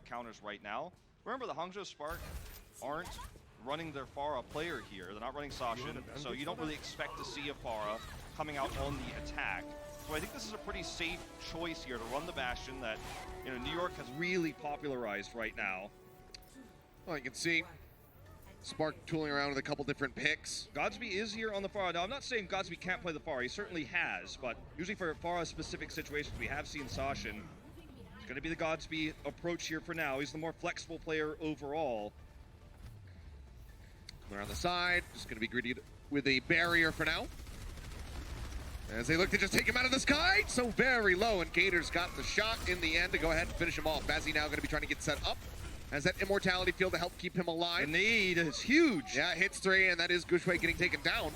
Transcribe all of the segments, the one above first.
Pharah counters right now. Remember, the Hangzhou Spark aren't running their Pharah player here. They're not running Sashin, so you don't really expect to see a Pharah coming out on the attack. So I think this is a pretty safe choice here to run the Bastion that, you know, New York has really popularized right now. Well, you can see Spark tooling around with a couple different picks. Godsby is here on the Pharah. Now, I'm not saying Godsby can't play the Pharah. He certainly has, but usually for Pharah-specific situations, we have seen Sashin. It's going to be the Godsby approach here for now. He's the more flexible player overall. Around the side, just going to be greeted with a barrier for now. As they look to just take him out of the sky, so very low, and Gator's got the shot in the end to go ahead and finish him off. Bazzi now going to be trying to get set up. Has that immortality field to help keep him alive. The need is huge. Yeah, hits 3, and that is Gushwei getting taken down.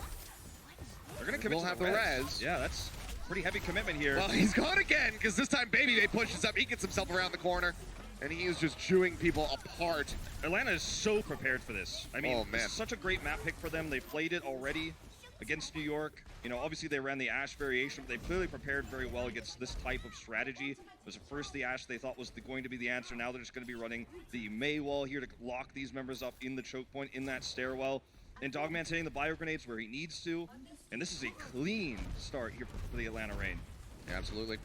They're going to commit We'll to have the the res. res. Yeah, that's pretty heavy commitment here. Well, he's gone again, because this time Baby Bay pushes up. He gets himself around the corner, and he is just chewing people apart. Atlanta is so prepared for this. I mean, Oh, man. This is such a great map pick for them. They played it already against New York. You know, obviously they ran the Ashe variation, but they clearly prepared very well against this type of strategy. It was at first the Ashe they thought was going to be the answer. Now they're just going to be running the Mei wall here to lock these members up in the choke point, in that stairwell. And Dogman's hitting the bio grenades where he needs to. And this is a clean start here for the Atlanta Reign. Yeah, absolutely.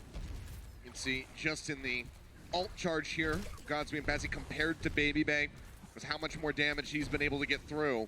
You can see just in the alt charge here, Godsby and Bazzi compared to Baby Bay, with how much more damage he's been able to get through.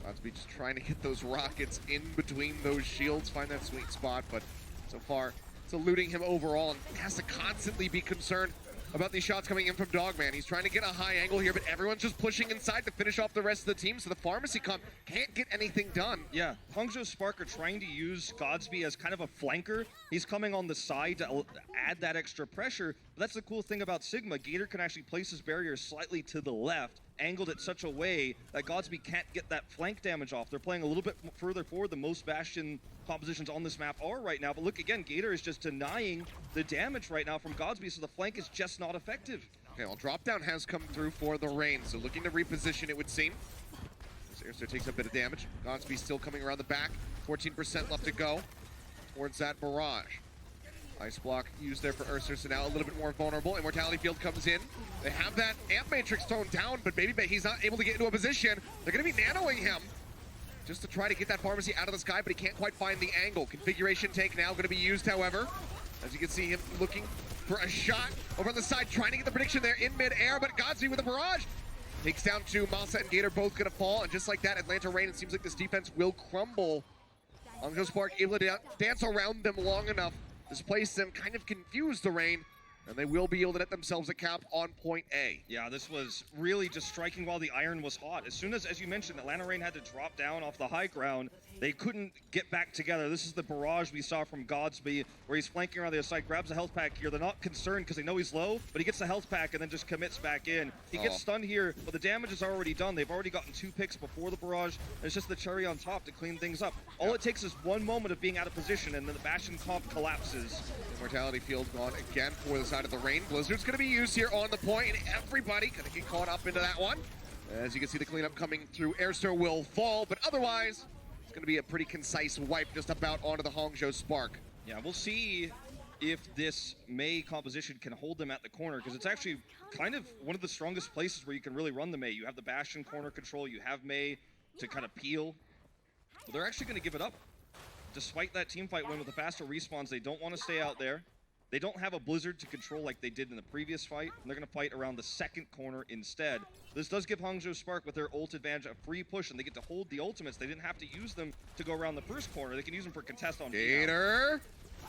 Godsby just trying to get those rockets in between those shields, find that sweet spot, but so far it's eluding him overall, and has to constantly be concerned about these shots coming in from Dogman. He's trying to get a high angle here, but everyone's just pushing inside to finish off the rest of the team, so the Pharmacy comp can't get anything done. Yeah, Hangzhou Spark are trying to use Godsby as kind of a flanker. He's coming on the side to add that extra pressure, but that's the cool thing about Sigma. Gator can actually place his barrier slightly to the left, angled it such a way that Godsby can't get that flank damage off. They're playing a little bit further forward than most Bastion compositions on this map are right now, but look again, Gator is just denying the damage right now from Godsby, so the flank is just not effective. Okay, well, drop down has come through for the Reign, so looking to reposition, it would seem. Airster takes a bit of damage. Godsby still coming around the back. 14% left to go towards that barrage. Ice block used there for Ursa, so now a little bit more vulnerable. Immortality field comes in. They have that amp matrix thrown down, but Baby Bay, he's not able to get into a position. They're going to be nanoing him just to try to get that Pharmacy out of the sky, but he can't quite find the angle. Configuration take now going to be used, however. As you can see him looking for a shot over on the side, trying to get the prediction there in mid-air, but Godsby with a barrage takes down 2. Malsa and Gator both going to fall, and just like that, Atlanta Reign, it seems like this defense will crumble. Hangzhou Spark able to dance around them long enough, displace them, kind of confuse the Reign, and they will be able to net themselves a cap on point A. Yeah, this was really just striking while the iron was hot. As soon as you mentioned, Atlanta Reign had to drop down off the high ground. They couldn't get back together. This is the barrage we saw from Godsby, where he's flanking around the other side, grabs a health pack here. They're not concerned because they know he's low, but he gets the health pack and then just commits back in. He gets stunned here, but the damage is already done. They've already gotten 2 picks before the barrage. It's just the cherry on top to clean things up. All it takes is one moment of being out of position, and then the Bastion comp collapses. Immortality field gone again for the side of the Reign. Blizzard's going to be used here on the point, and everybody going to get caught up into that one. As you can see, the cleanup coming through. Airster will fall, but otherwise, it's going to be a pretty concise wipe just about onto the Hangzhou Spark. Yeah, we'll see if this Mei composition can hold them at the corner, because it's actually kind of one of the strongest places where you can really run the Mei. You have the Bastion corner control, you have Mei to kind of peel. But they're actually going to give it up. Despite that teamfight win with the faster respawns, they don't want to stay out there. They don't have a Blizzard to control like they did in the previous fight, and they're going to fight around the second corner instead. This does give Hangzhou Spark, with their ult advantage, a free push, and they get to hold the ultimates. They didn't have to use them to go around the first corner. They can use them for contest on Gator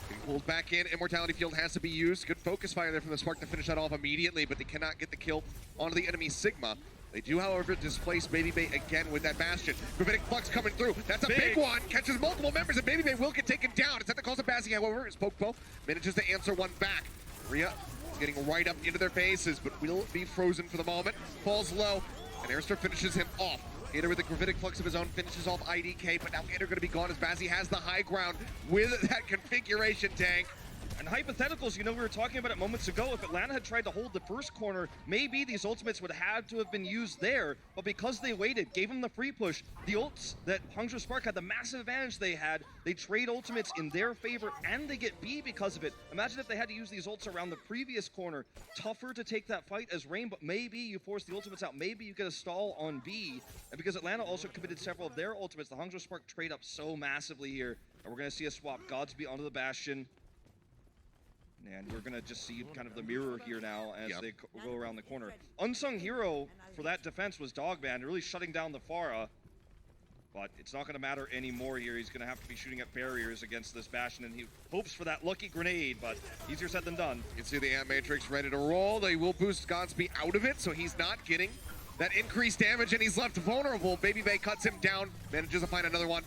being pulled back in. Immortality field has to be used. Good focus fire there from the Spark to finish that off immediately, but they cannot get the kill onto the enemy Sigma. They do, however, displace Baby Bay again with that Bastion. Gravitic Flux coming through. That's a big one. Catches multiple members, and Baby Bay will get taken down. It's at the cost of Bazzi, however. His Pokepo manages to answer one back. Rhea is getting right up into their faces, but will be frozen for the moment. Falls low, and Airster finishes him off. Gator with the Gravitic Flux of his own finishes off IDK, but now Gator going to be gone as Bazzi has the high ground with that configuration tank. And hypotheticals, you know, we were talking about it moments ago. If Atlanta had tried to hold the first corner, maybe these ultimates would have to have been used there. But because they waited, gave them the free push, the ults that Hangzhou Spark had, the massive advantage they had, they trade ultimates in their favor, and they get B because of it. Imagine if they had to use these ults around the previous corner. Tougher to take that fight as Rain, but maybe you force the ultimates out. Maybe you get a stall on B. And because Atlanta also committed several of their ultimates, the Hangzhou Spark trade up so massively here. And we're going to see a swap Godsby onto the Bastion. And we're going to just see kind of the mirror here now as they go around the corner. Unsung hero for that defense was Dogman, really shutting down the Pharah. But it's not going to matter anymore here. He's going to have to be shooting at barriers against this Bastion, and he hopes for that lucky grenade, but easier said than done. You can see the Ant Matrix ready to roll. They will boost Godsby out of it, so he's not getting that increased damage, and he's left vulnerable. Baby Bay cuts him down, manages to find another one.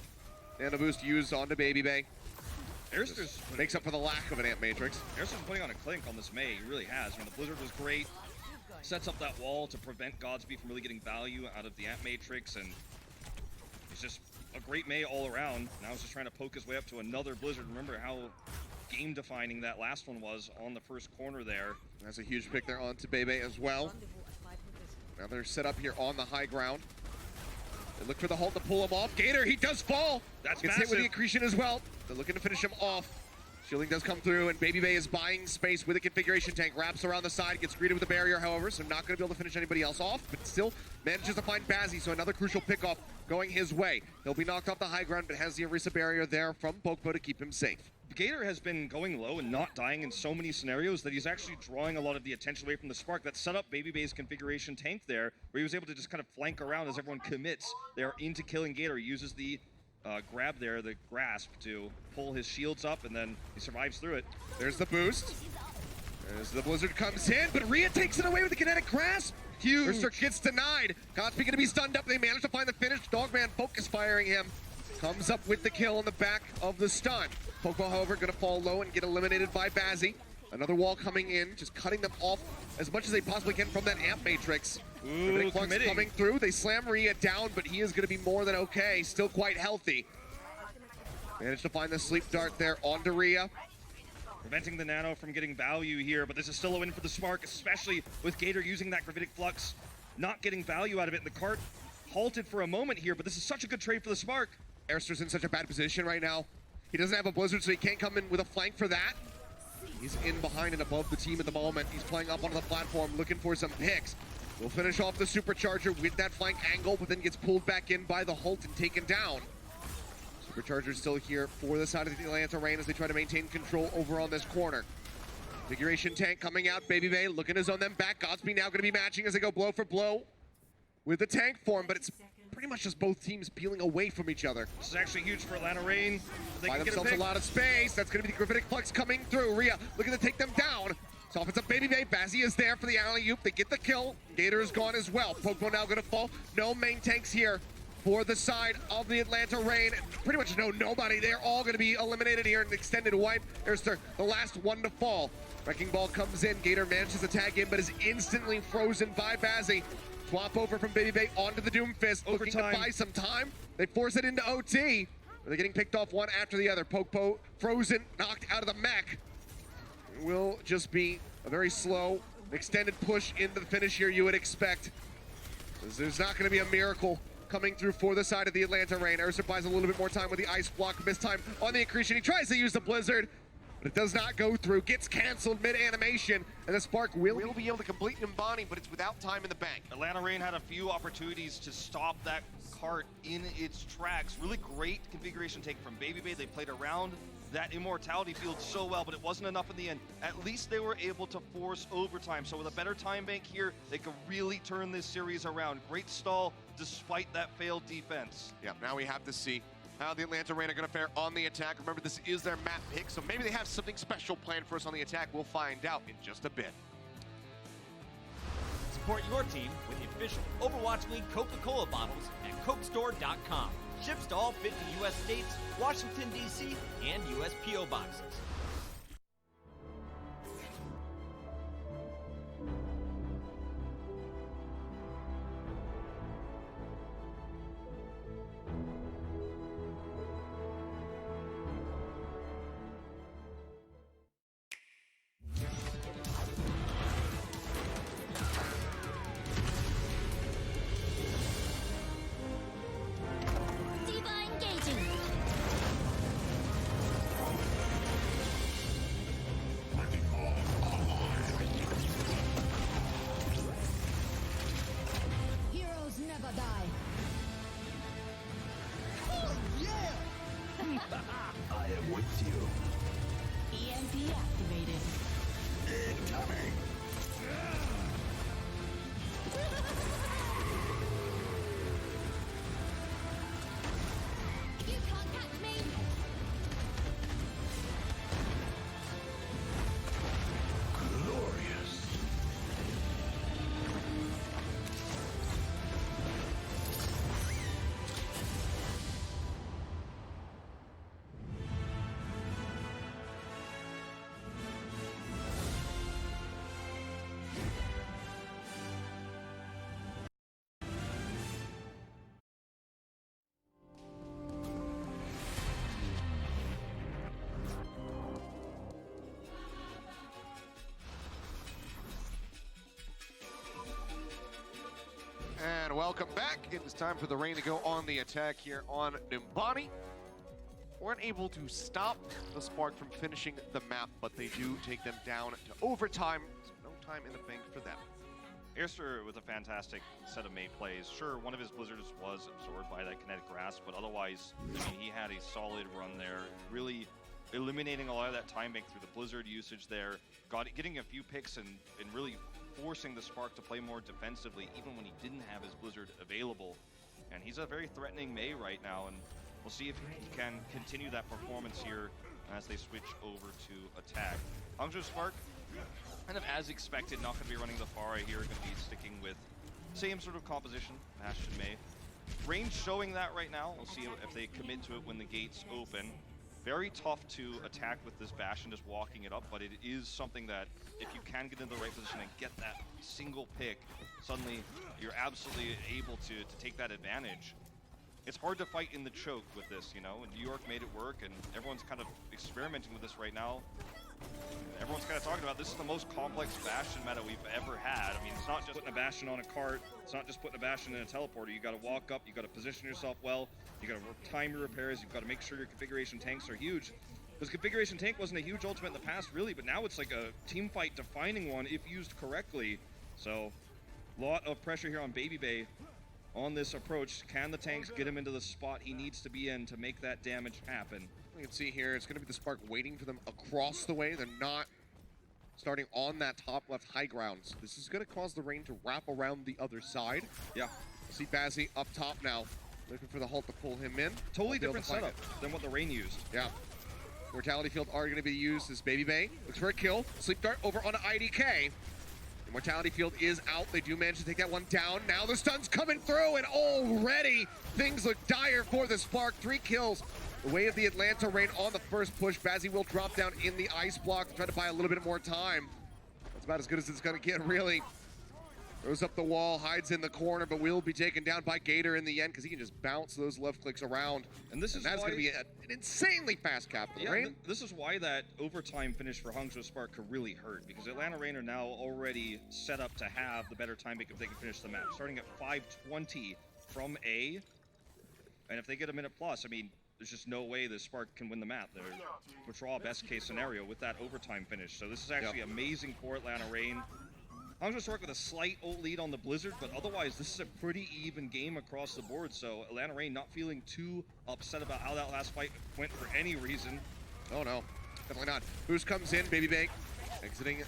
And a boost used onto Baby Bay. Arister's makes up for the lack of an Ant Matrix. Arister's putting on a clink on this Mei. He really has. I mean, the Blizzard was great. Sets up that wall to prevent Godsby from really getting value out of the Ant Matrix, and he's just a great Mei all around. Now he's just trying to poke his way up to another Blizzard. Remember how game-defining that last one was on the first corner there. That's a huge pick there onto Bebe as well. Now they're set up here on the high ground. They look for the hold to pull him off. Gator, he does fall. That's gets massive. hit with the accretion as well. They're looking to finish him off. Shielding does come through, and Baby Bay is buying space with a configuration tank. Wraps around the side, gets greeted with a barrier, however, so not going to be able to finish anybody else off, but still manages to find Bazzi, so another crucial pickoff going his way. He'll be knocked off the high ground, but has the Orisa barrier there from Pokpo to keep him safe. Gator has been going low and not dying in so many scenarios that he's actually drawing a lot of the attention away from the Spark. That set up Baby Bay's configuration tank there, where he was able to just kind of flank around as everyone commits. They are into killing Gator. He uses the grab there, the grasp, to pull his shields up, and then he survives through it. There's the boost. As the Blizzard comes in, but Rhea takes it away with the kinetic grasp. Huge. Urster gets denied. Godsby gonna be stunned up. They manage to find the finish. Dogman focus firing him. Comes up with the kill on the back of the stun. Pokpo, however, gonna fall low and get eliminated by Bazzi. Another wall coming in, just cutting them off as much as they possibly can from that Amp Matrix. Ooh, coming through. They slam Rhea down, but he is gonna be more than okay. Still quite healthy. Managed to find the sleep dart there onto Rhea. Preventing the Nano from getting value here, but this is still a win for the Spark, especially with Gator using that Gravitic Flux, not getting value out of it. And the cart halted for a moment here, but this is such a good trade for the Spark. Arister's in such a bad position right now. He doesn't have a Blizzard, so he can't come in with a flank for that. He's in behind and above the team at the moment. He's playing up onto the platform, looking for some picks. We'll finish off the Supercharger with that flank angle, but then gets pulled back in by the Holt and taken down. Supercharger's still here for the side of the Atlanta Reign as they try to maintain control over on this corner. Configuration tank coming out. Baby Bay looking to zone them back. Godsby now going to be matching as they go blow for blow with the tank form, but it's pretty much just both teams peeling away from each other. This is actually huge for Atlanta Reign. They Buy can get themselves a lot of space. That's going to be the Gravitic Flux coming through. Rhea looking to take them down. So off it's up Baby Bay. Bazzi is there for the alley-oop. They get the kill. Gator is gone as well. Pokemon now going to fall. No main tanks here for the side of the Atlanta Reign. Pretty much nobody. They're all going to be eliminated here in an extended wipe. There's the last one to fall. Wrecking Ball comes in. Gator manages to tag in, but is instantly frozen by Bazzi. Swap over from Baby Bay onto the Doomfist. Looking to buy some time. They force it into OT. They're getting picked off one after the other. Pokpo frozen, knocked out of the mech. It will just be a very slow, extended push into the finish here you would expect. There's not going to be a miracle coming through for the side of the Atlanta Reign. Ursa buys a little bit more time with the ice block. This time on the accretion. He tries to use the Blizzard, but it does not go through. Gets canceled mid-animation, and the Spark will be able to complete an Mbani, but it's without time in the bank. Atlanta Reign had a few opportunities to stop that cart in its tracks. Really great configuration take from Baby Bay. They played around that immortality field so well, but it wasn't enough in the end. At least they were able to force overtime. So with a better time bank here, they could really turn this series around. Great stall despite that failed defense. Yeah, now we have to see how the Atlanta Reign are going to fare on the attack. Remember, this is their map pick, so maybe they have something special planned for us on the attack. We'll find out in just a bit. Support your team with the official Overwatch League Coca-Cola bottles at CokeStore.com. Ships to all 50 U.S. states, Washington, D.C., and U.S. P.O. boxes. deactivated. Incoming! You can't catch me! Glorious! And welcome back. It is time for the Rain to go on the attack here on Numbani. Weren't able to stop the Spark from finishing the map, but they do take them down to overtime. So no time in the bank for them. Airster with a fantastic set of May plays. Sure, one of his blizzards was absorbed by that kinetic grasp, but otherwise, I mean, he had a solid run there, really eliminating a lot of that time bank through the blizzard usage there, getting a few picks and really forcing the Spark to play more defensively, even when he didn't have his blizzard available. And he's a very threatening May right now, and we'll see if he can continue that performance here as they switch over to attack. Hangzhou Spark, kind of as expected, not going to be running the Pharah here, going to be sticking with same sort of composition, Bastion May. Range showing that right now. We'll see if they commit to it when the gates open. Very tough to attack with this Bastion just walking it up, but it is something that if you can get into the right position and get that single pick, suddenly you're absolutely able to take that advantage. It's hard to fight in the choke with this, you know, and New York made it work, and everyone's kind of experimenting with this right now. Everyone's kind of talking about this is the most complex Bastion meta we've ever had. I mean, it's not just putting a Bastion on a cart, it's not just putting a Bastion in a teleporter. You got to walk up, you got to position yourself well, you got to time your repairs, you've got to make sure your configuration tanks are huge. Because configuration tank wasn't a huge ultimate in the past, really, but now it's like a team fight defining one if used correctly. So, a lot of pressure here on Baby Bay on this approach. Can the tanks get him into the spot he needs to be in to make that damage happen? You can see here, it's going to be the Spark waiting for them across the way. They're not starting on that top left high ground. So this is going to cause the Rain to wrap around the other side. Yeah. See Bazzi up top now, looking for the Halt to pull him in. Totally different setup than what the Rain used. Yeah. Mortality Field are going to be used as Baby Bay looks for a kill. Sleep Dart over on IDK. The Mortality Field is out. They do manage to take that one down. Now the stun's coming through, and already things look dire for the Spark. 3 kills. The way of the Atlanta Rain on the first push. Bazzi will drop down in the ice block to try to buy a little bit more time. That's about as good as it's going to get, really. Throws up the wall, hides in the corner, but will be taken down by Gator in the end because he can just bounce those left clicks around. And that's going to be an insanely fast cap for the Rain. This is why that overtime finish for Hangzhou Spark could really hurt, because Atlanta Rain are now already set up to have the better time if they can finish the map. Starting at 5:20 from A, and if they get a minute plus, I mean, there's just no way the Spark can win the map. They're withdraw best case scenario with that overtime finish. So this is actually amazing for Atlanta Rain. Hangzhou Spark with a slight lead on the Blizzard, but otherwise this is a pretty even game across the board. So Atlanta Rain not feeling too upset about how that last fight went for any reason. Oh no, definitely not. Boost comes in, Baby Bay exiting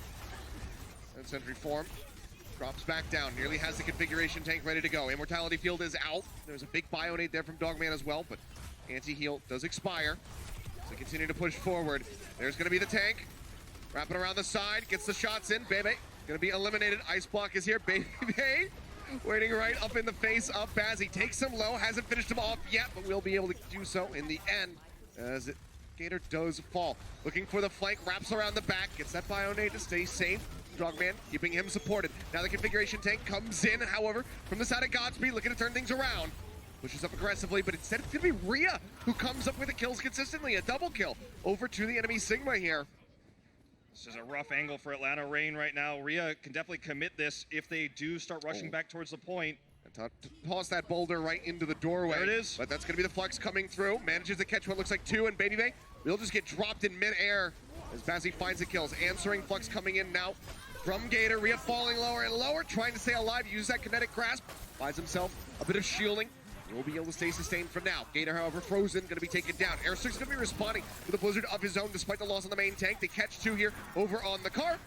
sentry form. Drops back down, nearly has the configuration tank ready to go. Immortality Field is out. There's a big Bionade there from Dogman as well, but anti-heal does expire. So continue to push forward. There's gonna be the tank. Wrapping around the side, gets the shots in. Baby gonna be eliminated. Ice block is here. Baby Bay waiting right up in the face of Bazzi. Takes him low, hasn't finished him off yet, but will be able to do so in the end as Gator does fall. Looking for the flank, wraps around the back, gets that Bionade to stay safe. Dogman keeping him supported. Now the configuration tank comes in, however, from the side of Godspeed, looking to turn things around. Pushes up aggressively, but instead it's gonna be Rhea who comes up with the kills consistently. A double kill over to the enemy Sigma here. This is a rough angle for Atlanta Rain right now. Rhea can definitely commit this if they do start rushing back towards the point. And toss that boulder right into the doorway. There it is. But that's going to be the Flux coming through. Manages to catch what looks like 2, and Baby Bay will just get dropped in midair as Bazzi finds the kills. Answering Flux coming in now from Gator. Rhea falling lower and lower, trying to stay alive. Use that kinetic grasp. Finds himself a bit of shielding. Will be able to stay sustained for now. Gator, however, frozen, going to be taken down. Airstrike's going to be responding with a blizzard of his own despite the loss on the main tank. They catch two here over on the car.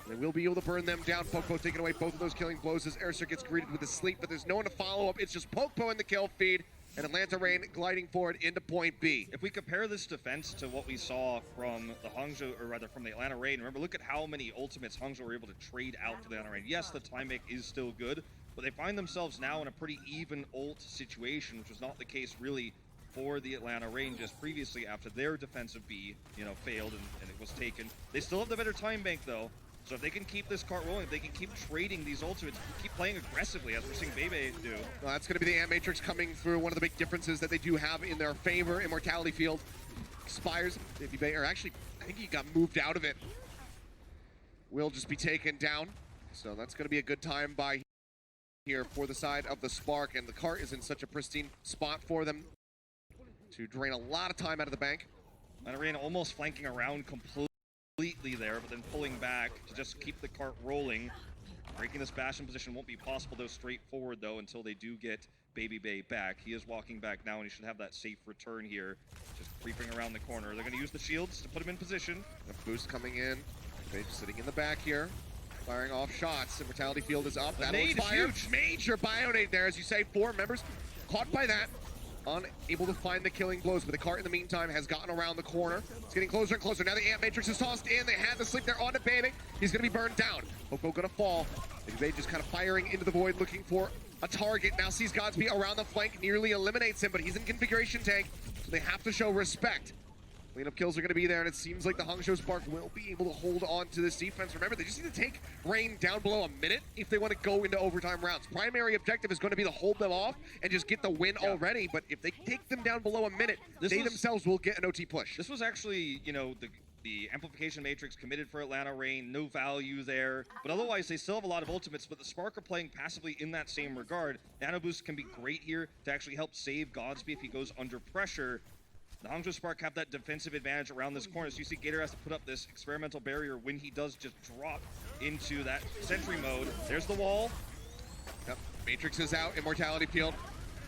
They will be able to burn them down. Pokepo taking away both of those killing blows as Airstrike gets greeted with a sleep, but there's no one to follow up. It's just Pokepo in the kill feed, and Atlanta Reign gliding forward into point B. If we compare this defense to what we saw from the Hangzhou, or rather from the Atlanta Reign, remember, look at how many ultimates Hangzhou were able to trade out to the Atlanta Reign. Yes, the time make is still good, but they find themselves now in a pretty even ult situation, which was not the case really for the Atlanta Reign just previously after their defensive B, failed and it was taken. They still have the better time bank though, so if they can keep this cart rolling, if they can keep trading these ultimates, keep playing aggressively as we're seeing Bebe do. Well, that's going to be the Ant Matrix coming through. One of the big differences that they do have in their favor, Immortality Field expires. Or actually, I think he got moved out of it. Will just be taken down, so that's going to be a good time by here for the side of the Spark, and the cart is in such a pristine spot for them to drain a lot of time out of the bank. Atlanta Reign almost flanking around completely there, but then pulling back to just keep the cart rolling. Breaking this Bastion position won't be possible though straightforward though until they do get Baby Bay back. He is walking back now and he should have that safe return here. Just creeping around the corner. They're going to use the shields to put him in position. A boost coming in. They're just sitting in the back here. Firing off shots. Immortality Field is up. That'll expire. Major Bionade there, as you say. 4 members caught by that. Unable to find the killing blows, but the cart in the meantime has gotten around the corner. It's getting closer and closer. Now the Ant Matrix is tossed in. They had the sleep there on to Baby. He's going to be burned down. Poco going to fall. Baby just kind of firing into the void, looking for a target. Now sees Godsby around the flank, nearly eliminates him, but he's in configuration tank, so they have to show respect. Cleanup kills are going to be there, and it seems like the Hangzhou Spark will be able to hold on to this defense. Remember, they just need to take Reign down below a minute if they want to go into overtime rounds. Primary objective is going to be to hold them off and just get the win already, but if they take them down below a minute, they themselves will get an OT push. This was actually, the amplification matrix committed for Atlanta Reign, no value there, but otherwise they still have a lot of ultimates, but the Spark are playing passively in that same regard. Nano Boost can be great here to actually help save Godsby if he goes under pressure. The Hangzhou Spark have that defensive advantage around this corner, so you see Gator has to put up this experimental barrier when he does just drop into that sentry mode. There's the wall. Yep. Matrix is out, Immortality Field.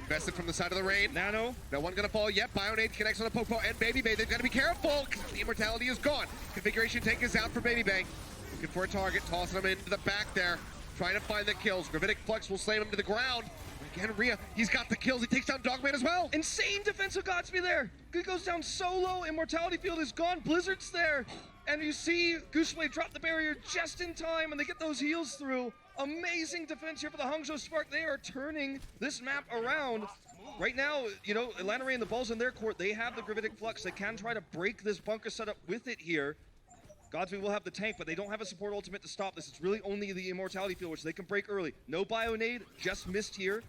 Invested from the side of the Reign. Nano. No one gonna fall yet. Bionade connects on the Popo and Baby Bay. They've got to be careful because the Immortality is gone. Configuration tank is out for Baby Bay. Looking for a target, tossing him into the back there. Trying to find the kills. Gravitic Flux will slam him to the ground. Again, Rhea, he's got the kills. He takes down Dogman as well. Insane defensive Godsby there. He goes down solo. Immortality Field is gone. Blizzard's there. And you see Gooseblade drop the barrier just in time, and they get those heals through. Amazing defense here for the Hangzhou Spark. They are turning this map around. Right now, Atlanta Reign, the ball's in their court. They have the Gravitic Flux. They can try to break this bunker setup with it here. Godsby will have the tank, but they don't have a support ultimate to stop this. It's really only the Immortality Field, which they can break early. No Bionade, just missed here.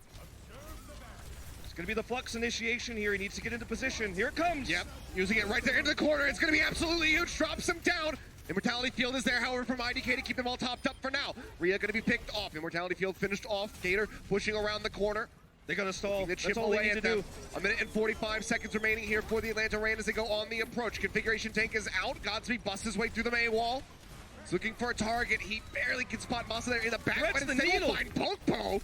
It's going to be the Flux initiation here. He needs to get into position. Here it comes. Yep, using it right there into the corner. It's going to be absolutely huge. Drops him down. Immortality Field is there, however, from IDK to keep them all topped up for now. Rhea going to be picked off. Immortality Field finished off. Gator pushing around the corner. They got to stall. That's all they need to do. A minute and 45 seconds remaining here for the Atlanta Reign as they go on the approach. Configuration tank is out. Godsby busts his way through the main wall. He's looking for a target. He barely can spot Masa there in the back. Threats the needle. Popo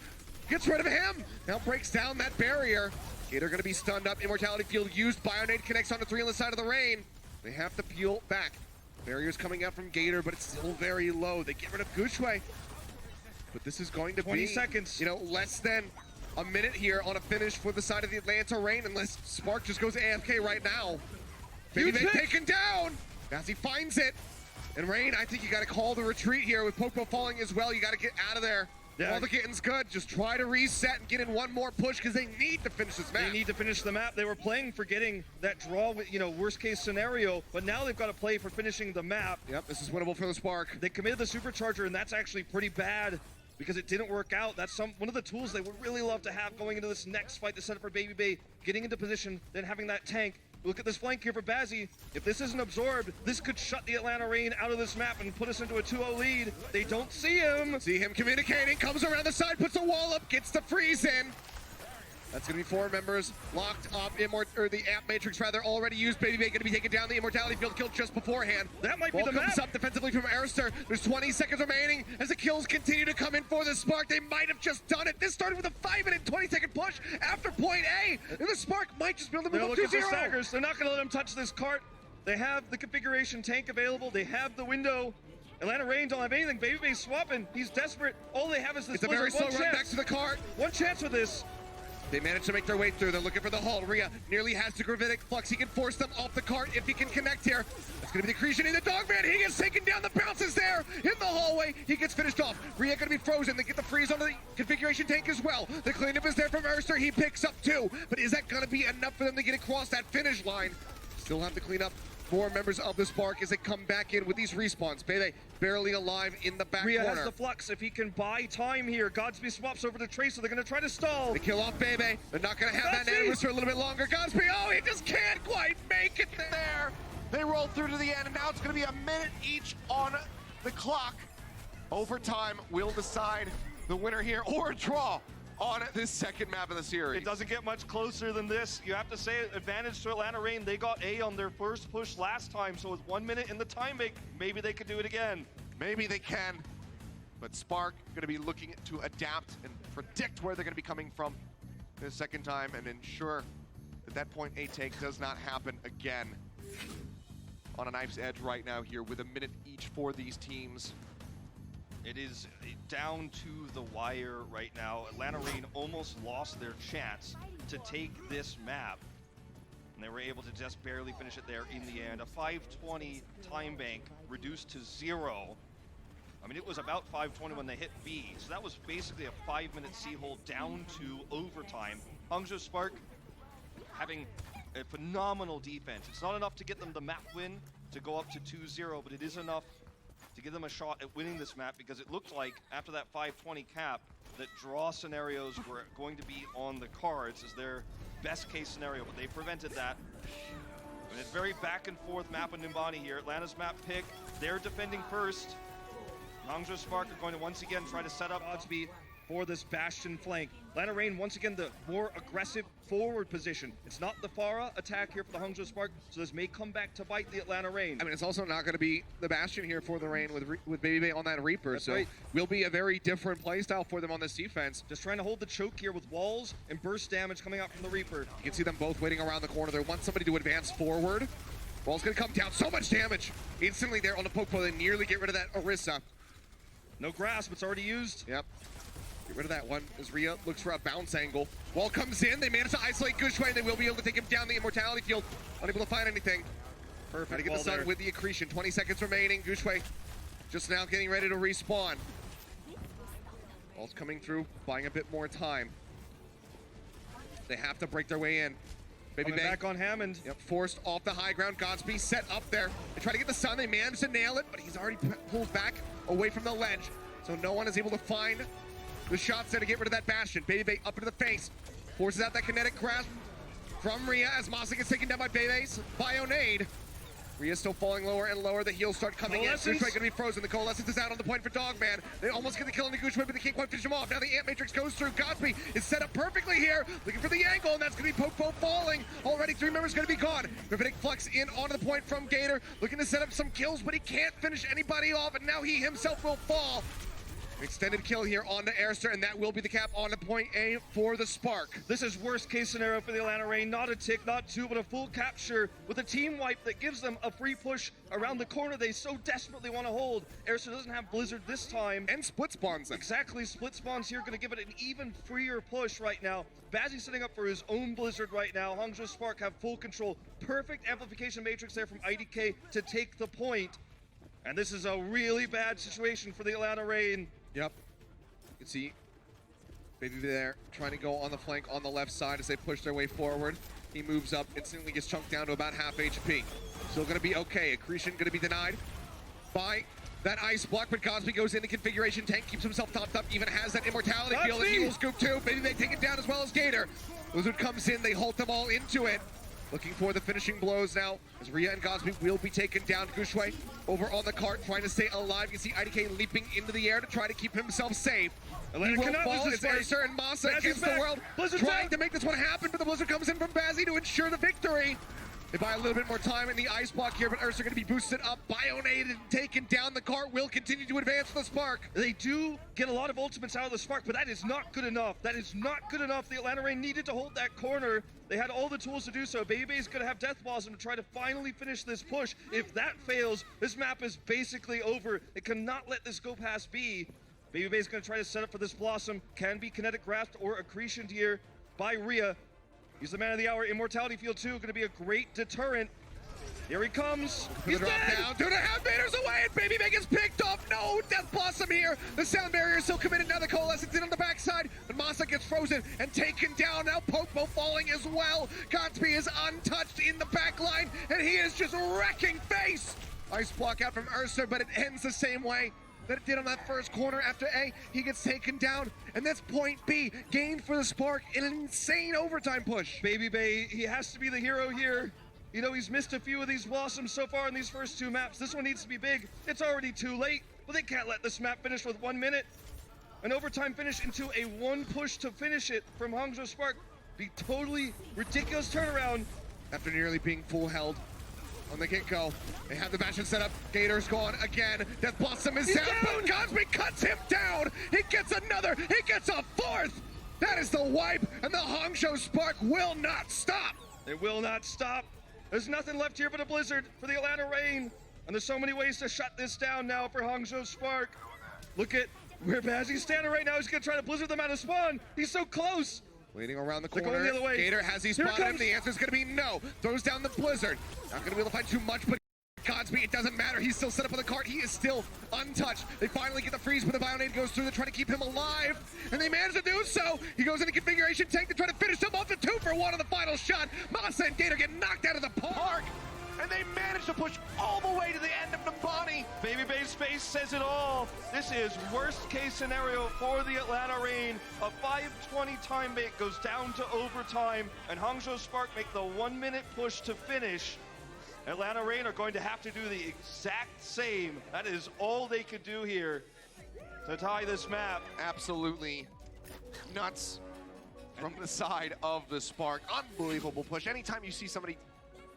gets rid of him. Now breaks down that barrier. Gator going to be stunned up. Immortality Field used. Bionade connects on the 3 on the side of the Reign. They have to peel back. Barrier's coming out from Gator, but it's still very low. They get rid of Gushue. But this is going to 20 seconds. Less than a minute here on a finish for the side of the Atlanta Reign, unless Spark just goes AFK right now. Maybe they've taken down as he finds it. And Reign, I think you got to call the retreat here with Popo falling as well. You got to get out of there. Yeah. All the getting's good. Just try to reset and get in one more push because they need to finish this map. They need to finish the map. They were playing for getting that draw with, worst case scenario, but now they've got to play for finishing the map. Yep, this is winnable for the Spark. They committed the supercharger, and that's actually pretty bad because it didn't work out. That's one of the tools they would really love to have going into this next fight to set up for Baby Bay, getting into position, then having that tank. Look at this flank here for Bazzi. If this isn't absorbed, this could shut the Atlanta Reign out of this map and put us into a 2-0 lead. They don't see him. See him communicating, comes around the side, puts a wall up, gets the freeze in. That's going to be 4 members locked up. The Amp Matrix, rather, already used. Baby Bay going to be taking down the Immortality Field kill just beforehand. That might be Ball the comes map. up defensively from Airster. There's 20 seconds remaining as the kills continue to come in for the Spark. They might have just done it. This started with a 5-minute, 20-second push after point A. And the Spark might just be able to They're move up looking to for 0. staggers. They're not going to let them touch this cart. They have the configuration tank available. They have the window. Atlanta Reign don't have anything. Baby Bay's swapping. He's desperate. All they have is this It's a very blizzard. slow run back to the cart. One chance with this. They managed to make their way through. They're looking for the hull. Rhea nearly has the gravitic flux. He can force them off the cart if he can connect here. That's going to be the accretion in the Dogman. He gets taken down. The bounces there in the hallway. He gets finished off. Rhea going to be frozen. They get the freeze onto the configuration tank as well. The cleanup is there from Erster. He picks up 2. But is that going to be enough for them to get across that finish line? Still have to clean up 4 members of the Spark as they come back in with these respawns. Bebe barely alive in the back Rhea corner. has the flux. If he can buy time here, Godspeed swaps over to Tracer. They're going to try to stall. They kill off Bebe. They're not going to have that Godspeed! Animus for a little bit longer. Godspeed, oh, he just can't quite make it there. They roll through to the end, and now it's going to be a minute each on the clock. Overtime will decide the winner here, or a draw on this second map of the series. It doesn't get much closer than this. You have to say advantage to Atlanta Reign. They got A on their first push last time, so with 1 minute in the time bank, maybe they could do it again. Maybe they can, but Spark going to be looking to adapt and predict where they're going to be coming from this second time and ensure that that point A take does not happen again. On a knife's edge right now here with a minute each for these teams. It is down to the wire right now. Atlanta Reign almost lost their chance to take this map. And they were able to just barely finish it there in the end. A 5:20 time bank reduced to 0. I mean, it was about 5:20 when they hit B. So that was basically a 5-minute C-hole down to overtime. Hangzhou Spark having a phenomenal defense. It's not enough to get them the map win to go up to 2-0, but it is enough to give them a shot at winning this map, because it looked like after that 5:20 cap that draw scenarios were going to be on the cards as their best case scenario, but they prevented that. And it's very back and forth map in Nimbani here. Atlanta's map pick, they're defending first. Hangzhou Spark are going to once again try to set up Godspeed for this Bastion flank. Atlanta Reign, once again, the more aggressive forward position. It's not the Pharah attack here for the Hangzhou Spark, so this may come back to bite the Atlanta Reign. I mean, it's also not going to be the Bastion here for the Reign with Baby Bay on that Reaper. That's so right. will be a very different playstyle for them on this defense. Just trying to hold the choke here with walls and burst damage coming out from the Reaper. You can see them both waiting around the corner. They want somebody to advance forward. Ball's going to come down. So much damage instantly there on the poke. They nearly get rid of that Orisa. No grasp, it's already used. Yep. Get rid of that one as Rhea looks for a bounce angle. Wall comes in. They manage to isolate Gushway, and they will be able to take him down the Immortality Field. Unable to find anything. Perfect. Try to get ball the sun there. with the accretion. 20 seconds remaining. Gushway just now getting ready to respawn. Ball's coming through, buying a bit more time. They have to break their way in. Baby Coming Bay. back on Hammond. Yep, forced off the high ground. Godspeed set up there. They try to get the sun. They manage to nail it, but he's already pulled back away from the ledge. So no one is able to find the shots there to get rid of that Bastion. Baby Bay up into the face. Forces out that kinetic grasp from Rhea as Mossig is taken down by Bebe's Bionade. Rhea's still falling lower and lower. The heals start coming in. Coalescence. Gushway gonna be frozen. The Coalescence is out on the point for Dogman. They almost get the kill on the Gushway, but they can't quite finish him off. Now the Ant Matrix goes through. Godspeed is set up perfectly here. Looking for the angle, and that's gonna be Popo falling. Already 3 members gonna be gone. Gravitic Flux in onto the point from Gator. Looking to set up some kills, but he can't finish anybody off, and now he himself will fall. Extended kill here onto Airster, and that will be the cap on the point A for the Spark. This is worst case scenario for the Atlanta Reign. Not a tick, not 2, but a full capture with a team wipe that gives them a free push around the corner they so desperately want to hold. Airster doesn't have Blizzard this time. And split spawns them. Exactly, split spawns here, going to give it an even freer push right now. Bazzi setting up for his own Blizzard right now. Hangzhou Spark have full control. Perfect amplification matrix there from IDK to take the point. And this is a really bad situation for the Atlanta Reign. Yep. You can see Baby there trying to go on the flank on the left side as they push their way forward. He moves up, instantly gets chunked down to about half HP. Still going to be okay. Accretion going to be denied by that ice block, but Cosby goes into configuration. Tank keeps himself topped up, even has that immortality field, and he will scoop too. Maybe they take it down as well as Gator. Blizzard comes in, they halt them all into it. Looking for the finishing blows now, as Rhea and Godsby will be taken down. Gushue over on the cart, trying to stay alive. You can see IDK leaping into the air to try to keep himself safe. Atlanta He will cannot fall. lose It's this fight. Acer and Masa Bazzi's against back. the world, Blizzard's trying out. to make this one happen, but the Blizzard comes in from Bazzi to ensure the victory. They buy a little bit more time in the ice block here, but Ursa going to be boosted up. Bionade and taken down. The cart will continue to advance the Spark. They do get a lot of ultimates out of the Spark, but that is not good enough. That is not good enough. The Atlanta Reign needed to hold that corner. They had all the tools to do so. Baby's going to have Death Blossom to try to finally finish this push. If that fails, this map is basically over. It cannot let this go past B. Baby's going to try to set up for this Blossom. Can be Kinetic Grasp or Accretion here by Rhea. He's the man of the hour. Immortality Field 2 going to be a great deterrent. Here he comes. He's drop dead. down. 2.5 meters away, and Baby Meg is picked off. No, Death Blossom here. The sound barrier is still committed. Now the Coalescence in on the backside, but Masa gets frozen and taken down. Now Pokebo falling as well. Godsby is untouched in the back line, and he is just wrecking face. Ice block out from Ursa, but it ends the same way that it did on that first corner. After A, he gets taken down, and that's point B, gained for the Spark in an insane overtime push. Baby Bay, he has to be the hero here. You know, he's missed a few of these Blossoms so far in these first two maps. This one needs to be big. It's already too late, but they can't let this map finish with 1 minute. An overtime finish into a one push to finish it from Hangzhou Spark. Be totally ridiculous turnaround. After nearly being full held on the get-go, they have the Bastion set up. Gator's gone again. Death Blossom is down, but Godsby cuts him down. He gets another. He gets a fourth. That is the wipe, and the Hangzhou Spark will not stop. It will not stop. There's nothing left here but a Blizzard for the Atlanta Reign. And there's so many ways to shut this down now for Hangzhou Spark. Look at where Bazzi's standing right now. He's gonna try to Blizzard them out of spawn. He's so close. Waiting around the They're corner. going the other way. Gator has he Here it spotted him. comes. The answer is going to be no. Throws down the Blizzard. Not going to be able to find too much, but Godsby, it doesn't matter. He's still set up on the cart. He is still untouched. They finally get the freeze, but the Bionade goes through to try to keep him alive, and they manage to do so. He goes into configuration tank to try to finish him off. The 2-for-1 on the final shot. Masa and Gator get knocked out of the park. And they managed to push all the way to the end of Nambani. Baby Bay's face says it all. This is worst case scenario for the Atlanta Reign. A 5:20 time bait goes down to overtime, and Hangzhou Spark make the 1 minute push to finish. Atlanta Reign are going to have to do the exact same. That is all they could do here to tie this map. Absolutely nuts from the side of the Spark. Unbelievable push. Anytime you see somebody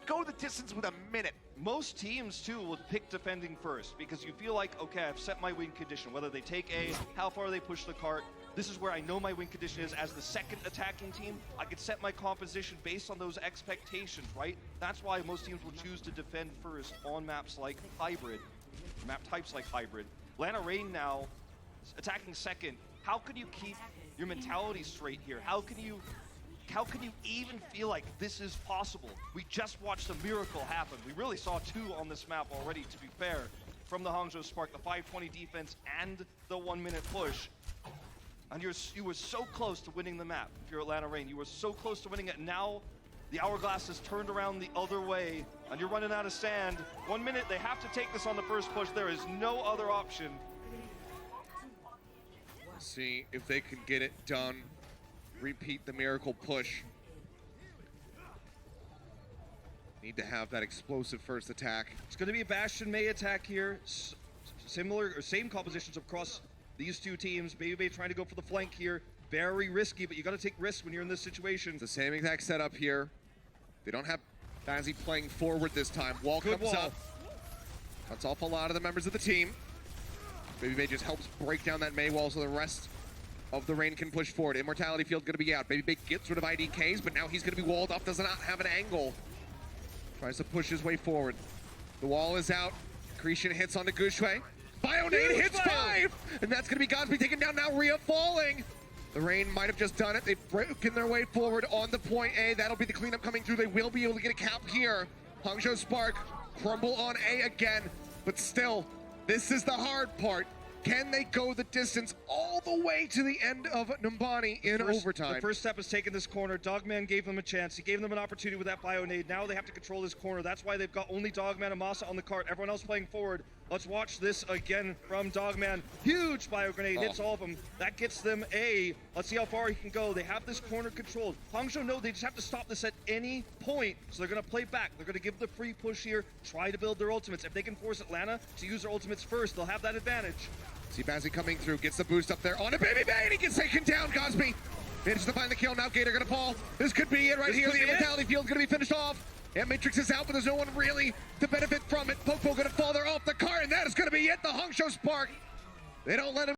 go the distance with a minute. Most teams too will pick defending first because you feel like, okay, I've set my win condition. Whether they take A, how far they push the cart. This is where I know my win condition is. As the second attacking team, I can set my composition based on those expectations, right? That's why most teams will choose to defend first on maps like Hybrid, map types like Hybrid. Atlanta Reign now attacking second. How can you keep your mentality straight here? How can you even feel like this is possible? We just watched a miracle happen. We really saw two on this map already, to be fair, from the Hangzhou Spark, the 5:20 defense and the 1 minute push. And you were so close to winning the map. If you're Atlanta Reign, you were so close to winning it. Now the hourglass is turned around the other way, and you're running out of sand. 1 minute, they have to take this on the first push. There is no other option. See if they can get it done. Repeat the miracle push. Need to have that explosive first attack. It's going to be a Bastion Mei attack here. Similar or same compositions across these two teams. Baby Bay trying to go for the flank here. Very risky, but you got to take risks when you're in this situation. It's the same exact setup here. They don't have Bazzi playing forward this time. Wall Good comes wall. up. Cuts off a lot of the members of the team. Baby Bay just helps break down that Mei wall so the rest of the Reign can push forward. Immortality Field going to be out. Baby Bay gets rid of IDKs, but now he's going to be walled off. Does not have an angle. Tries to push his way forward. The wall is out. Accretion hits onto Gushue. Bionade hits 5! And that's going to be Godsby taken down. Now Rhea falling. The Reign might have just done it. They've broken their way forward on the point A. That'll be the cleanup coming through. They will be able to get a cap here. Hangzhou Spark crumble on A again. But still, this is the hard part. Can they go the distance all all the way to the end of Numbani in overtime. The first step is taking this corner. Dogman gave them a chance. He gave them an opportunity with that bio nade. Now they have to control this corner. That's why they've got only Dogman and Masa on the cart. Everyone else playing forward. Let's watch this again from Dogman. Huge bio grenade, hits all of them. That gets them A. Let's see how far he can go. They have this corner controlled. Hangzhou know they just have to stop this at any point. So they're going to play back. They're going to give the free push here, try to build their ultimates. If they can force Atlanta to use their ultimates first, they'll have that advantage. See Bazzi coming through, gets the boost up there on a baby bait. He gets taken down. Cosby manages to find the kill. Now Gator going to fall. This could be it right here. The immortality field's going to be finished off. And Matrix is out, but there's no one really to benefit from it. Popo going to fall there off the car, and that is going to be it. The Hangzhou Spark. They don't let him.